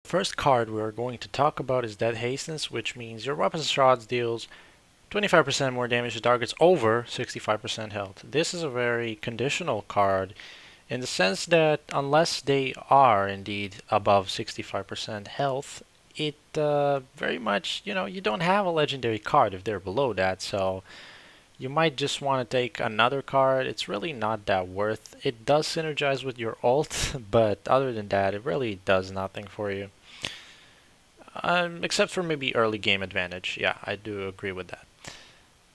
First card we're going to talk about is Dead Hastens, which means your weapons shots deals 25% more damage to targets over 65% health. This is a very conditional card in the sense that unless they are indeed above 65% health, it very much, you don't have a legendary card if they're below that, so you might just want to take another card. It's really not that worth. It does synergize with your ult, but other than that, it really does nothing for you. Except for maybe early game advantage. Yeah, I do agree with that.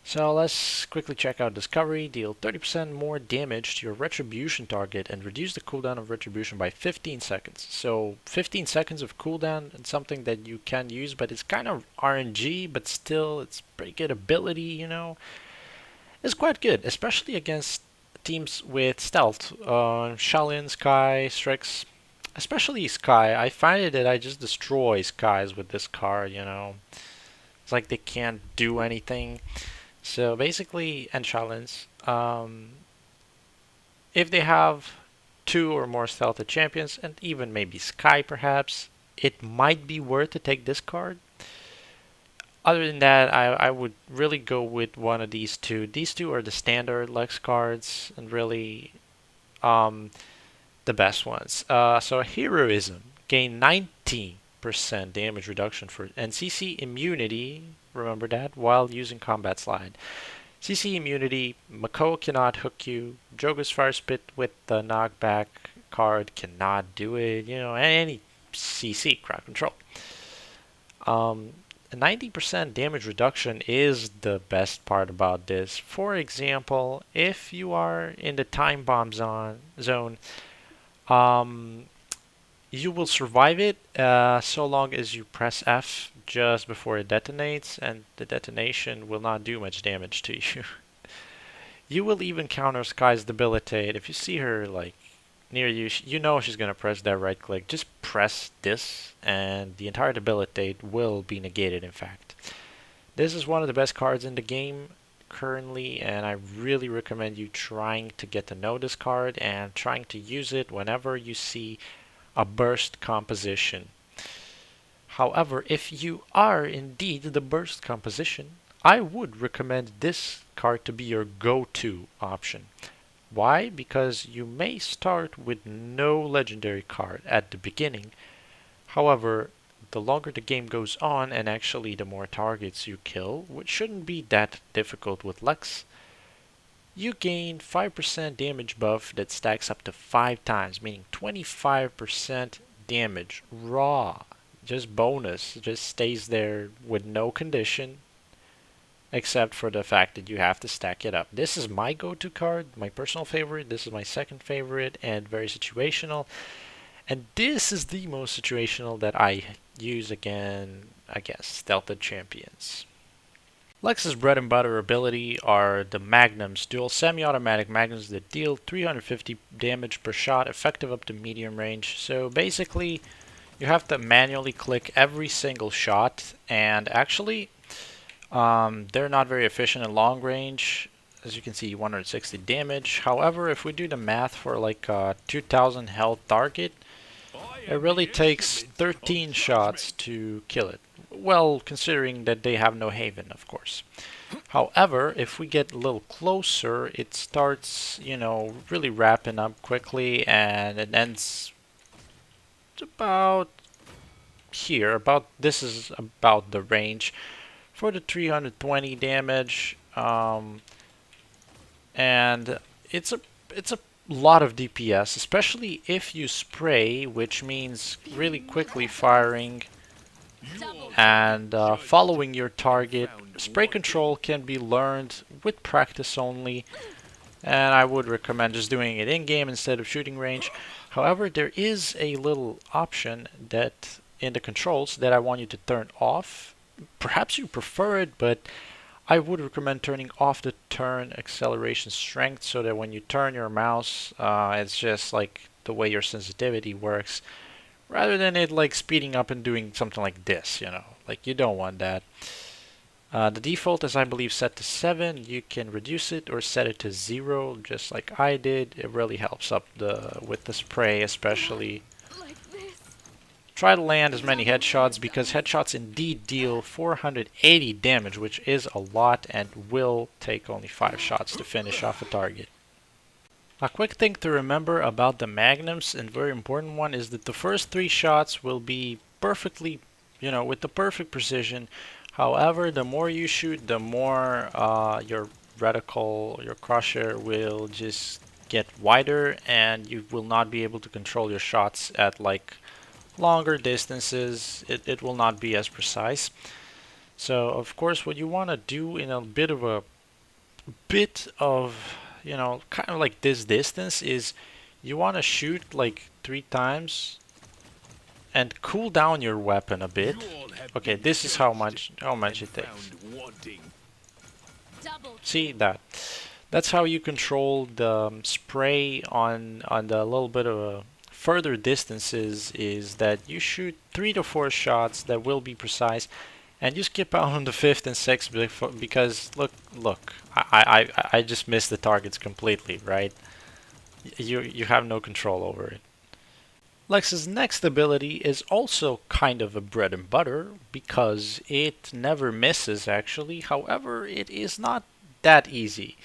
So let's quickly check out Discovery. Deal 30% more damage to your Retribution target and reduce the cooldown of Retribution by 15 seconds. So 15 seconds of cooldown is something that you can use, but it's kind of RNG, but still it's pretty good ability. It's quite good, especially against teams with stealth. Shaolin, Sky, Strix, especially Sky. I find it that I just destroy Skies with this card. It's like they can't do anything. So basically, and Shaolins, if they have two or more stealthy champions, and even maybe Sky perhaps, it might be worth to take this card. Other than that, I would really go with one of these two. These two are the standard LEX cards, and really the best ones. So Heroism, gain 19% damage reduction for and CC immunity, remember that, while using Combat Slide. CC immunity, Mako cannot hook you, Jogo's Fire Spit with the knockback card cannot do it, any CC, crowd control. 90% damage reduction is the best part about this. For example, if you are in the time bomb zone, you will survive it so long as you press F just before it detonates, and the detonation will not do much damage to you. You will even counter Sky's debilitate. If you see her like near you, you know she's gonna press that right click. Just press this and the entire debilitate will be negated. In fact, this is one of the best cards in the game currently, and I really recommend you trying to get to know this card and trying to use it whenever you see a burst composition. However, if you are indeed the burst composition, I would recommend this card to be your go-to option. Why? Because you may start with no legendary card at the beginning. However, the longer the game goes on, and actually the more targets you kill, which shouldn't be that difficult with LEX, you gain 5% damage buff that stacks up to 5 times, meaning 25% damage raw. Just bonus, just stays there with no condition, except for the fact that you have to stack it up. This is my go-to card, my personal favorite. This is my second favorite, and very situational. And this is the most situational that I use against stealthed champions. Lex's bread and butter ability are the Magnums, dual semi-automatic Magnums that deal 350 damage per shot, effective up to medium range. So basically, you have to manually click every single shot, and actually, they're not very efficient in long range. As you can see, 160 damage. However, if we do the math for like a 2000 health target, it really takes 13 shots to kill it. Well, considering that they have no haven, of course. However, if we get a little closer, it starts, really wrapping up quickly, and it ends about here. This is about the range for the 320 damage, and it's a lot of DPS, especially if you spray, which means really quickly firing and following your target. Spray control can be learned with practice only, and I would recommend just doing it in-game instead of shooting range. However, there is a little option that in the controls that I want you to turn off. Perhaps you prefer it, but I would recommend turning off the turn acceleration strength, so that when you turn your mouse, it's just like the way your sensitivity works, rather than it like speeding up and doing something like this, like you don't want that. The default is, I believe, set to 7. You can reduce it or set it to 0, just like I did. It really helps up with the spray, especially. try to land as many headshots, because headshots indeed deal 480 damage, which is a lot and will take only 5 shots to finish off a target. A quick thing to remember about the Magnums, and very important one, is that the first 3 shots will be perfectly, with the perfect precision. However, the more you shoot, the more your reticle, your crosshair will just get wider, and you will not be able to control your shots at like longer distances. It will not be as precise. So of course what you want to do in a bit of kind of like this distance is you want to shoot like 3 times and cool down your weapon a bit. Okay, this is how much it takes. See that? That's how you control the spray on the little bit of a further distances, is that you shoot 3 to 4 shots that will be precise, and you skip out on the 5th and 6th because look, I just missed the targets completely, right? You have no control over it. Lex's next ability is also kind of a bread and butter because it never misses actually. However, it is not that easy.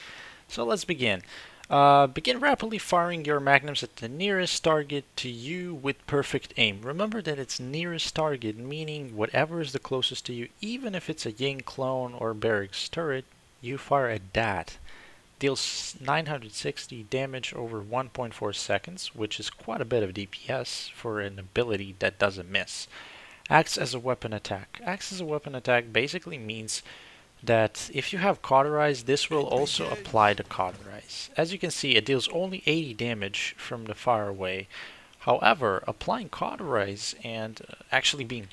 So let's begin. Begin rapidly firing your magnums at the nearest target to you with perfect aim. Remember that it's nearest target, meaning whatever is the closest to you, even if it's a Ying clone or barracks turret, you fire at that. Deals 960 damage over 1.4 seconds, which is quite a bit of DPS for an ability that doesn't miss. Acts as a weapon attack. Acts as a weapon attack basically means that if you have Cauterize, this will also apply to Cauterize. As you can see, it deals only 80 damage from the far away. However, applying Cauterize and actually being,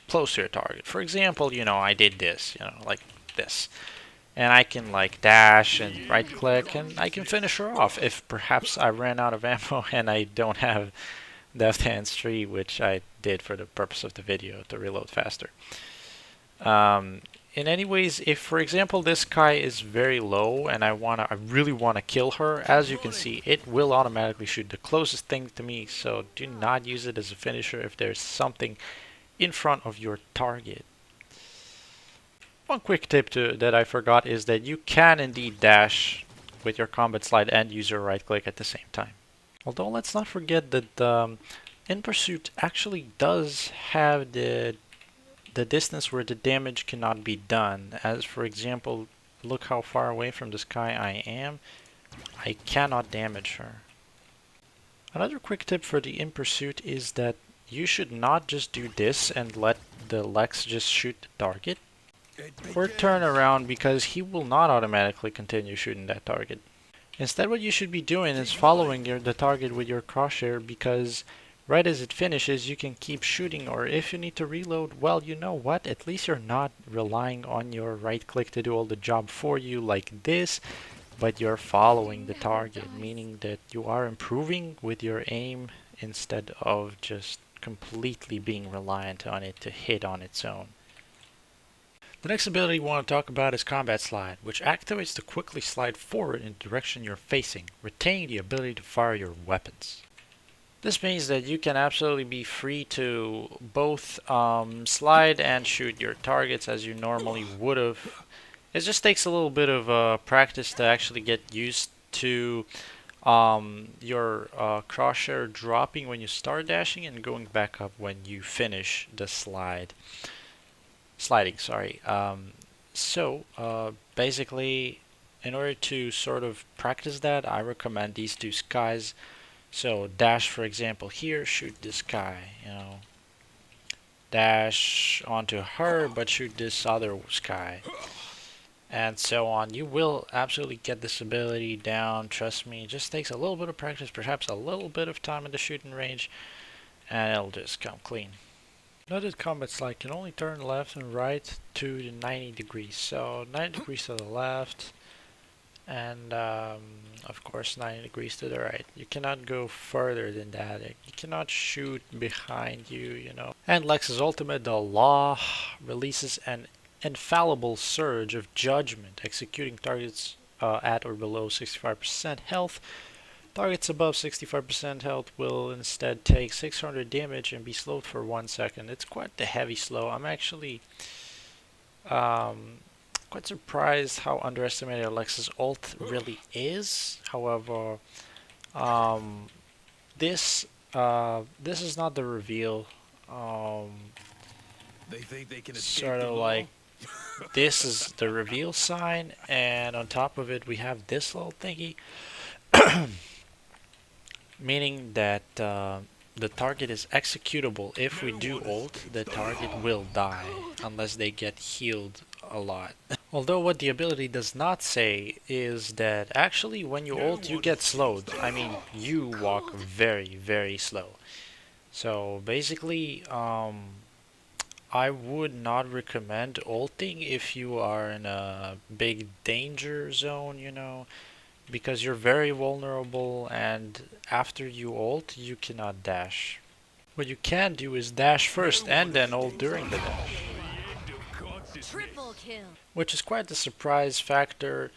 close to your target. For example, I did this, like this. And I can like dash and right click and I can finish her off if perhaps I ran out of ammo and I don't have Deft Hands 3, which I did for the purpose of the video to reload faster. In any ways, if for example this guy is very low and I really wanna kill her, as you can see, it will automatically shoot the closest thing to me, so do not use it as a finisher if there's something in front of your target. One quick tip that I forgot is that you can indeed dash with your combat slide and use your right click at the same time. Although let's not forget that In Pursuit actually does have the distance where the damage cannot be done. As for example, look how far away from this guy I am. I cannot damage her. Another quick tip for the In Pursuit is that you should not just do this and let the LEX just shoot the target. Or turn around, because he will not automatically continue shooting that target. Instead, what you should be doing is following the target with your crosshair, because right as it finishes you can keep shooting, or if you need to reload, well, you know what, at least you're not relying on your right click to do all the job for you like this, but you're following the target, meaning that you are improving with your aim instead of just completely being reliant on it to hit on its own. The next ability we want to talk about is Combat Slide, which activates to quickly slide forward in the direction you're facing, retaining the ability to fire your weapons. This means that you can absolutely be free to both slide and shoot your targets as you normally would have. It just takes a little bit of practice to actually get used to your crosshair dropping when you start dashing and going back up when you finish the sliding, sorry. Basically, in order to sort of practice that, I recommend these two skies. So dash, for example, here, shoot this guy, dash onto her, but shoot this other sky, and so on. You will absolutely get this ability down, trust me. It just takes a little bit of practice, perhaps a little bit of time in the shooting range, and it'll just come clean. Note that Combat Slide can only turn left and right to the 90 degrees. So 90 degrees to the left, and of course 90 degrees to the right. You cannot go further than that. You cannot shoot behind you, And Lex's ultimate, the Law, releases an infallible surge of judgment, executing targets at or below 65% health Targets above 65% health will instead take 600 damage and be slowed for 1 second. It's quite the heavy slow. I'm actually quite surprised how underestimated Alex's ult really is. However, um, this is not the reveal. They think they can escape Sort the of law? like this is the reveal sign, and on top of it we have this little thingy, meaning that the target is executable. If we do ult, the target will die unless they get healed a lot. Although what the ability does not say is that actually when you ult you get slowed. I mean, you walk very, very slow. So basically, I would not recommend ulting if you are in a big danger zone, you know, because you're very vulnerable, and after you ult, you cannot dash. What you can do is dash first and then ult during the dash, Triple kill. which is quite the surprise factor,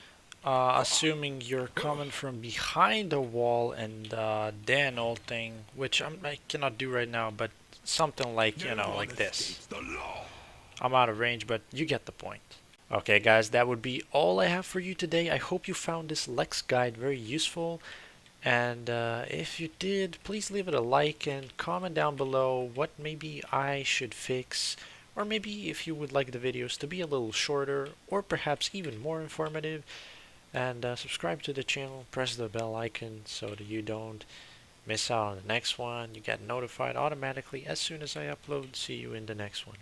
assuming you're coming from behind a wall and then ulting, which I cannot do right now, but something like, you know, like this. I'm out of range, but you get the point. Okay guys, that would be all I have for you today. I hope you found this Lex guide very useful, and if you did, please leave it a like and comment down below what maybe I should fix, or maybe if you would like the videos to be a little shorter or perhaps even more informative. And subscribe to the channel, press the bell icon so that you don't miss out on the next one. You get notified automatically as soon as I upload. See you in the next one.